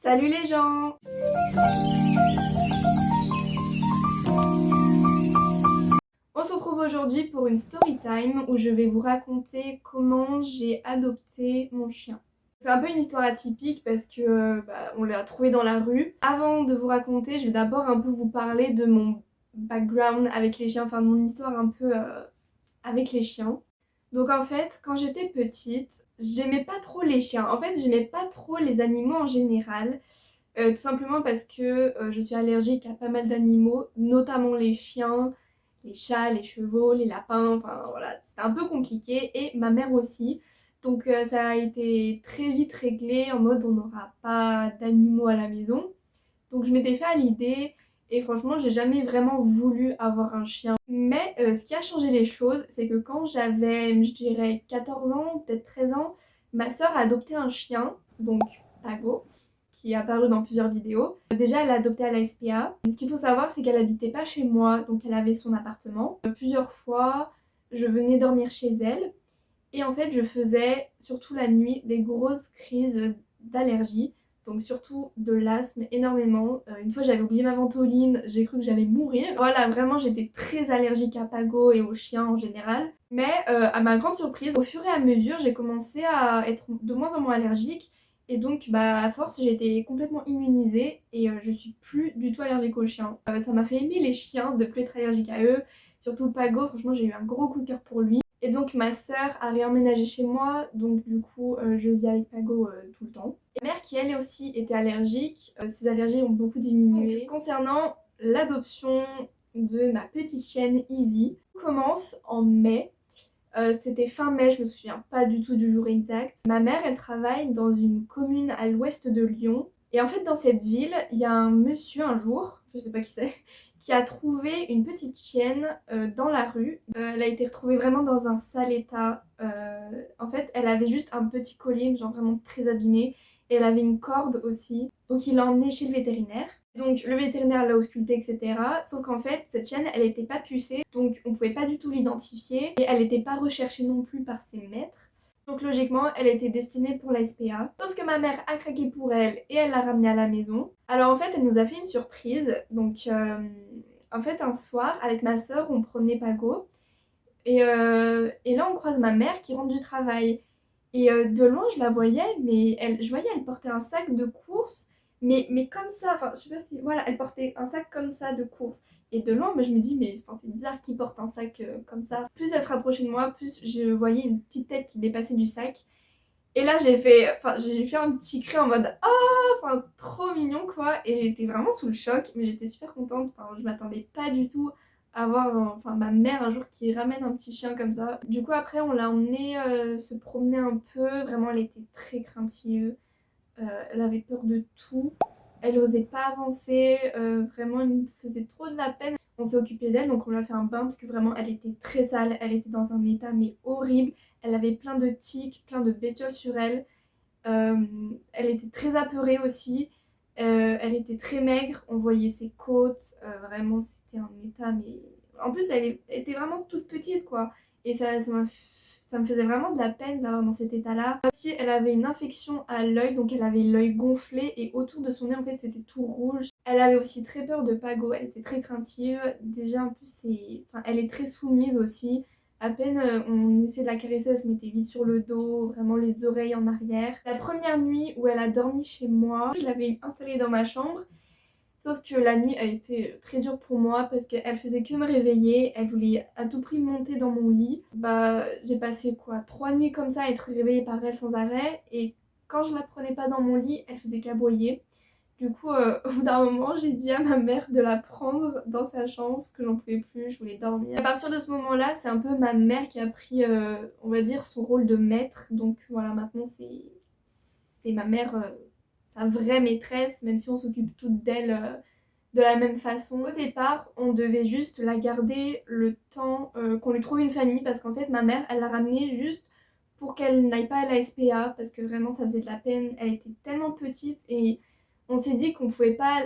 Salut les gens! On se retrouve aujourd'hui pour une story time où je vais vous raconter comment j'ai adopté mon chien. C'est un peu une histoire atypique parce que on l'a trouvé dans la rue. Avant de vous raconter, je vais d'abord un peu vous parler de mon background avec les chiens, enfin de mon histoire un peu avec les chiens. Donc en fait, quand j'étais petite, j'aimais pas trop les chiens. En fait, j'aimais pas trop les animaux en général. Tout simplement parce que je suis allergique à pas mal d'animaux, notamment les chiens, les chats, les chevaux, les lapins, enfin voilà, c'était un peu compliqué et ma mère aussi. Donc ça a été très vite réglé en mode on n'aura pas d'animaux à la maison. Donc je m'étais fait à l'idée et franchement j'ai jamais vraiment voulu avoir un chien. Mais ce qui a changé les choses, c'est que quand j'avais, je dirais 14 ans, peut-être 13 ans, ma soeur a adopté un chien, donc Pago, qui est apparu dans plusieurs vidéos. Déjà, elle l'a adopté à la SPA. Ce qu'il faut savoir, c'est qu'elle habitait pas chez moi, donc elle avait son appartement. Plusieurs fois, je venais dormir chez elle. Et en fait, je faisais, surtout la nuit, des grosses crises d'allergie. Donc surtout de l'asthme énormément. Une fois j'avais oublié ma ventoline, j'ai cru que j'allais mourir. Voilà, vraiment j'étais très allergique à Pago et aux chiens en général. Mais à ma grande surprise, au fur et à mesure j'ai commencé à être de moins en moins allergique. Et donc à force j'ai été complètement immunisée et je suis plus du tout allergique aux chiens. Ça m'a fait aimer les chiens, de plus être allergique à eux. Surtout Pago, franchement j'ai eu un gros coup de cœur pour lui. Et donc ma sœur a réemménagé chez moi, donc du coup je vis avec Pago tout le temps. Et ma mère qui elle aussi était allergique, ses allergies ont beaucoup diminué. Donc, concernant l'adoption de ma petite chienne Izzy, on commence en mai. C'était fin mai, je me souviens pas du tout du jour exact. Ma mère elle travaille dans une commune à l'ouest de Lyon. Et en fait dans cette ville, il y a un monsieur un jour, je sais pas qui c'est, qui a trouvé une petite chienne dans la rue. Elle a été retrouvée vraiment dans un sale état. En fait, elle avait juste un petit collier, genre vraiment très abîmé. Et elle avait une corde aussi. Donc il l'a emmenée chez le vétérinaire. Donc le vétérinaire l'a auscultée, etc. Sauf qu'en fait, cette chienne, elle n'était pas pucée. Donc on pouvait pas du tout l'identifier. Et elle n'était pas recherchée non plus par ses maîtres. Donc logiquement, elle était destinée pour la SPA. Sauf que ma mère a craqué pour elle et elle l'a ramenée à la maison. Alors en fait, elle nous a fait une surprise. Donc en fait, un soir, avec ma soeur, on promenait Pago. Et là, on croise ma mère qui rentre du travail. Et de loin, je la voyais, mais je voyais, elle portait un sac de course, mais comme ça, enfin, je sais pas si, voilà, elle portait un sac comme ça de course. Et de loin, moi, je me dis, mais enfin, c'est bizarre qui porte un sac comme ça. Plus elle se rapprochait de moi, plus je voyais une petite tête qui dépassait du sac. Et là, j'ai fait un petit cri en mode, oh, enfin, trop mignon, quoi. Et j'étais vraiment sous le choc, mais j'étais super contente. Enfin, je m'attendais pas du tout à voir, enfin, ma mère un jour qui ramène un petit chien comme ça. Du coup, après, on l'a emmené se promener un peu. Vraiment, elle était très craintive. Elle avait peur de tout. Elle osait pas avancer. Vraiment, elle me faisait trop de la peine. On s'est occupé d'elle, donc on lui a fait un bain parce que vraiment, elle était très sale. Elle était dans un état mais horrible. Elle avait plein de tiques, plein de bestioles sur elle. Euh, Elle était très apeurée aussi. Elle était très maigre. On voyait ses côtes. Vraiment, c'était un état mais... En plus, était vraiment toute petite, quoi. Et ça me faisait vraiment de la peine d'avoir dans cet état-là. Aussi, elle avait une infection à l'œil, donc elle avait l'œil gonflé et autour de son nez, en fait, c'était tout rouge. Elle avait aussi très peur de Pago, elle était très craintive. Déjà, en plus, enfin, elle est très soumise aussi. À peine on essayait de la caresser, elle se mettait vite sur le dos, vraiment les oreilles en arrière. La première nuit où elle a dormi chez moi, je l'avais installée dans ma chambre. Sauf que la nuit a été très dure pour moi parce qu'elle faisait que me réveiller, elle voulait à tout prix monter dans mon lit. J'ai passé quoi 3 nuits comme ça à être réveillée par elle sans arrêt et quand je la prenais pas dans mon lit, elle faisait qu'aboyer. Du coup, au bout d'un moment, j'ai dit à ma mère de la prendre dans sa chambre parce que j'en pouvais plus, je voulais dormir. À partir de ce moment-là, c'est un peu ma mère qui a pris, on va dire, son rôle de maître. Donc voilà, maintenant c'est ma mère, sa vraie maîtresse, même si on s'occupe toutes d'elle de la même façon. Au départ, on devait juste la garder le temps qu'on lui trouve une famille parce qu'en fait, ma mère, elle l'a ramenée juste pour qu'elle n'aille pas à la SPA parce que vraiment ça faisait de la peine. Elle était tellement petite et on s'est dit qu'on pouvait pas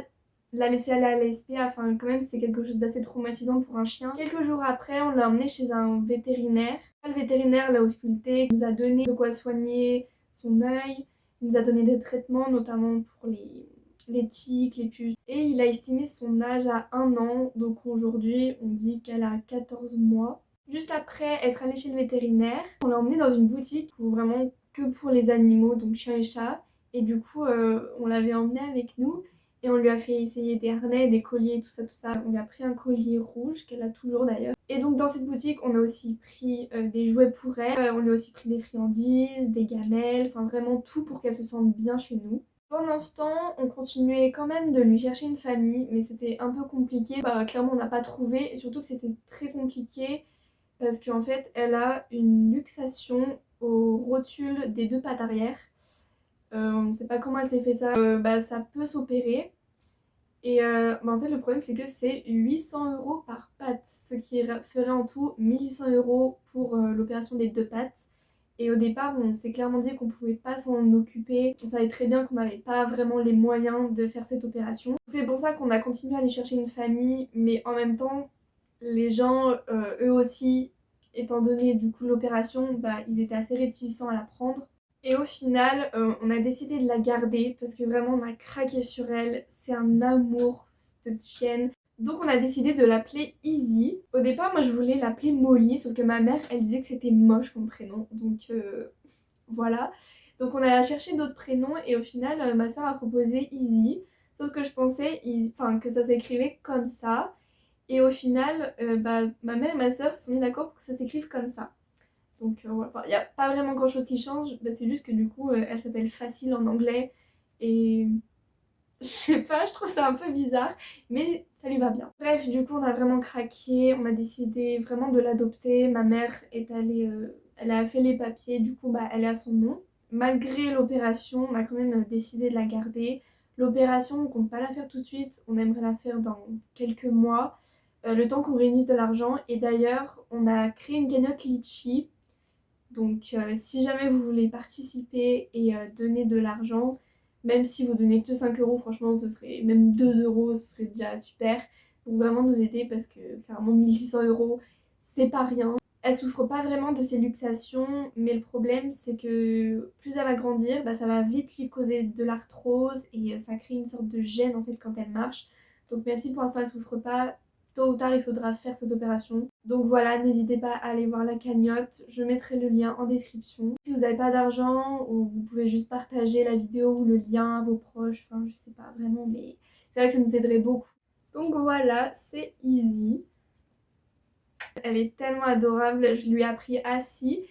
la laisser aller à la SPA. Enfin, quand même, c'est quelque chose d'assez traumatisant pour un chien. Quelques jours après, on l'a emmené chez un vétérinaire. Le vétérinaire l'a ausculté, nous a donné de quoi soigner son œil. Il nous a donné des traitements, notamment pour les tiques, les puces. Et il a estimé son âge à 1 an, donc aujourd'hui on dit qu'elle a 14 mois. Juste après être allé chez le vétérinaire, on l'a emmenée dans une boutique pour vraiment que pour les animaux, donc chiens et chats. Et du coup, on l'avait emmenée avec nous et on lui a fait essayer des harnais, des colliers, tout ça, tout ça. On lui a pris un collier rouge, qu'elle a toujours d'ailleurs. Et donc dans cette boutique, on a aussi pris des jouets pour elle, on lui a aussi pris des friandises, des gamelles, enfin vraiment tout pour qu'elle se sente bien chez nous. Pendant ce temps, on continuait quand même de lui chercher une famille, mais c'était un peu compliqué. Bah, clairement, on n'a pas trouvé, et surtout que c'était très compliqué parce qu'en fait, elle a une luxation au rotule des 2 pattes arrière. On ne sait pas comment elle s'est fait ça. Bah, ça peut s'opérer. Et bah, en fait, le problème, c'est que c'est 800 € par patte, ce qui ferait en tout 1 800 € pour l'opération des 2 pattes. Et au départ, on s'est clairement dit qu'on pouvait pas s'en occuper. On savait très bien qu'on n'avait pas vraiment les moyens de faire cette opération. C'est pour ça qu'on a continué à aller chercher une famille, mais en même temps, les gens, eux aussi, étant donné du coup l'opération, bah, ils étaient assez réticents à la prendre. Et au final, on a décidé de la garder parce que vraiment on a craqué sur elle. C'est un amour, cette chienne. Donc on a décidé de l'appeler Easy. Au départ, moi je voulais l'appeler Molly, sauf que ma mère, elle disait que c'était moche comme prénom. Donc voilà. Donc on a cherché d'autres prénoms et au final, ma soeur a proposé Easy. Sauf que je pensais enfin, que ça s'écrivait comme ça. Et au final, bah, ma mère et ma soeur se sont mis d'accord pour que ça s'écrive comme ça. Donc voilà, il n'y a pas vraiment grand chose qui change, bah, c'est juste que du coup elle s'appelle Facile en anglais et je sais pas, je trouve ça un peu bizarre, mais ça lui va bien. Bref, du coup on a vraiment craqué, on a décidé vraiment de l'adopter. Ma mère est allée, elle a fait les papiers, du coup bah, elle est à son nom. Malgré l'opération, on a quand même décidé de la garder. L'opération, on compte pas la faire tout de suite, on aimerait la faire dans quelques mois, le temps qu'on réunisse de l'argent. Et d'ailleurs, on a créé une cagnotte Litchi. Donc si jamais vous voulez participer et donner de l'argent, même si vous donnez que 5 €, franchement ce serait même 2 €, ce serait déjà super pour vraiment nous aider parce que clairement 1 600 € c'est pas rien. Elle souffre pas vraiment de ses luxations, mais le problème c'est que plus elle va grandir, bah, ça va vite lui causer de l'arthrose et ça crée une sorte de gêne en fait quand elle marche. Donc même si pour l'instant elle souffre pas, tôt ou tard il faudra faire cette opération. Donc voilà, n'hésitez pas à aller voir la cagnotte, je mettrai le lien en description. Si vous n'avez pas d'argent, ou vous pouvez juste partager la vidéo ou le lien à vos proches, enfin je sais pas vraiment, mais c'est vrai que ça nous aiderait beaucoup. Donc voilà, c'est Easy. Elle est tellement adorable, je lui ai appris assis.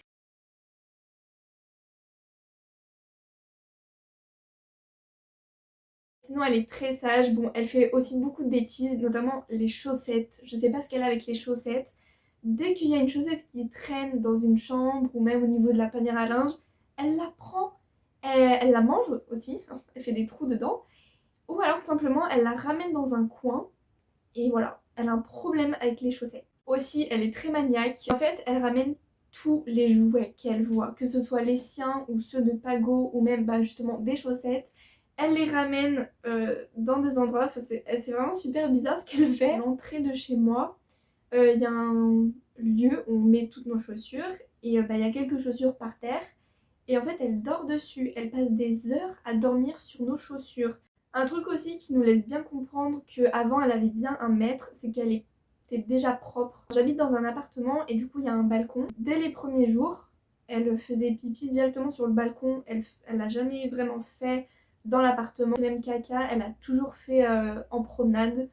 Sinon, elle est très sage. Bon, elle fait aussi beaucoup de bêtises, notamment les chaussettes. Je sais pas ce qu'elle a avec les chaussettes. Dès qu'il y a une chaussette qui traîne dans une chambre ou même au niveau de la panière à linge, elle la prend, elle la mange aussi, hein, elle fait des trous dedans. Ou alors tout simplement, elle la ramène dans un coin et voilà, elle a un problème avec les chaussettes. Aussi, elle est très maniaque. En fait, elle ramène tous les jouets qu'elle voit, que ce soit les siens ou ceux de Pago ou même bah, justement des chaussettes. Elle les ramène dans des endroits, enfin, c'est vraiment super bizarre ce qu'elle fait. À l'entrée de chez moi, il y a un lieu où on met toutes nos chaussures et bah, il y a quelques chaussures par terre. Et en fait, elle dort dessus. Elle passe des heures à dormir sur nos chaussures. Un truc aussi qui nous laisse bien comprendre qu'avant elle avait bien un maître, c'est qu'elle était déjà propre. J'habite dans un appartement et du coup il y a un balcon. Dès les premiers jours, elle faisait pipi directement sur le balcon. Elle l'a jamais vraiment fait dans l'appartement. Même caca, elle a toujours fait en promenade.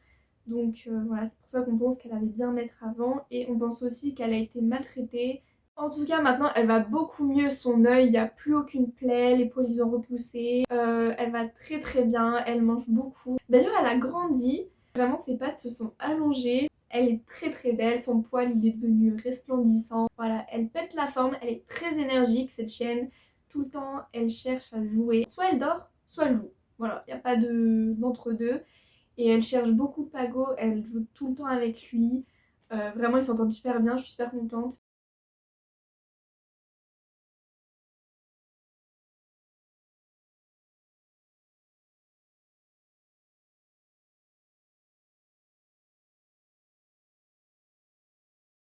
Donc voilà, c'est pour ça qu'on pense qu'elle avait bien un maître avant. Et on pense aussi qu'elle a été maltraitée. En tout cas, maintenant, elle va beaucoup mieux, son œil, il n'y a plus aucune plaie, les poils ils ont repoussé, elle va très très bien, elle mange beaucoup. D'ailleurs, elle a grandi, vraiment ses pattes se sont allongées, elle est très très belle, son poil il est devenu resplendissant. Voilà, elle pète la forme, elle est très énergique cette chienne, tout le temps elle cherche à jouer. Soit elle dort, soit elle joue. Voilà, il n'y a pas d'entre-deux. Et elle cherche beaucoup Pago, elle joue tout le temps avec lui. Vraiment, ils s'entendent super bien, je suis super contente.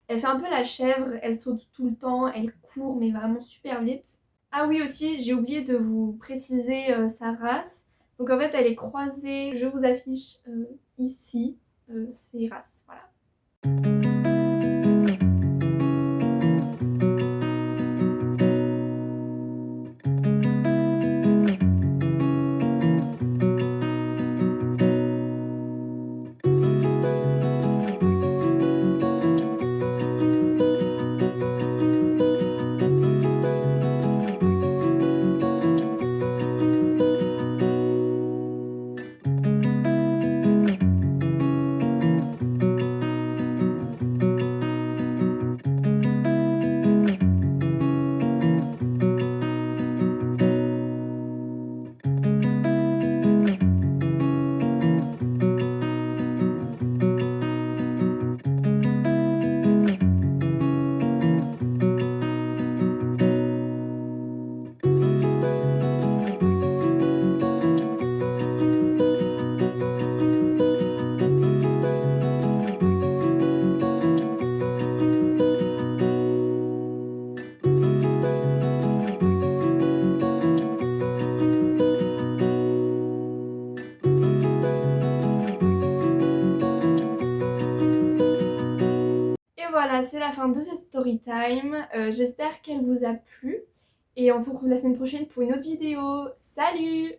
Elle fait un peu la chèvre, elle saute tout le temps, elle court mais vraiment super vite. Ah oui aussi, j'ai oublié de vous préciser sa race. Donc en fait elle est croisée, je vous affiche ici ses races, voilà. Et voilà, c'est la fin de cette story time. J'espère qu'elle vous a plu. Et on se retrouve la semaine prochaine pour une autre vidéo. Salut!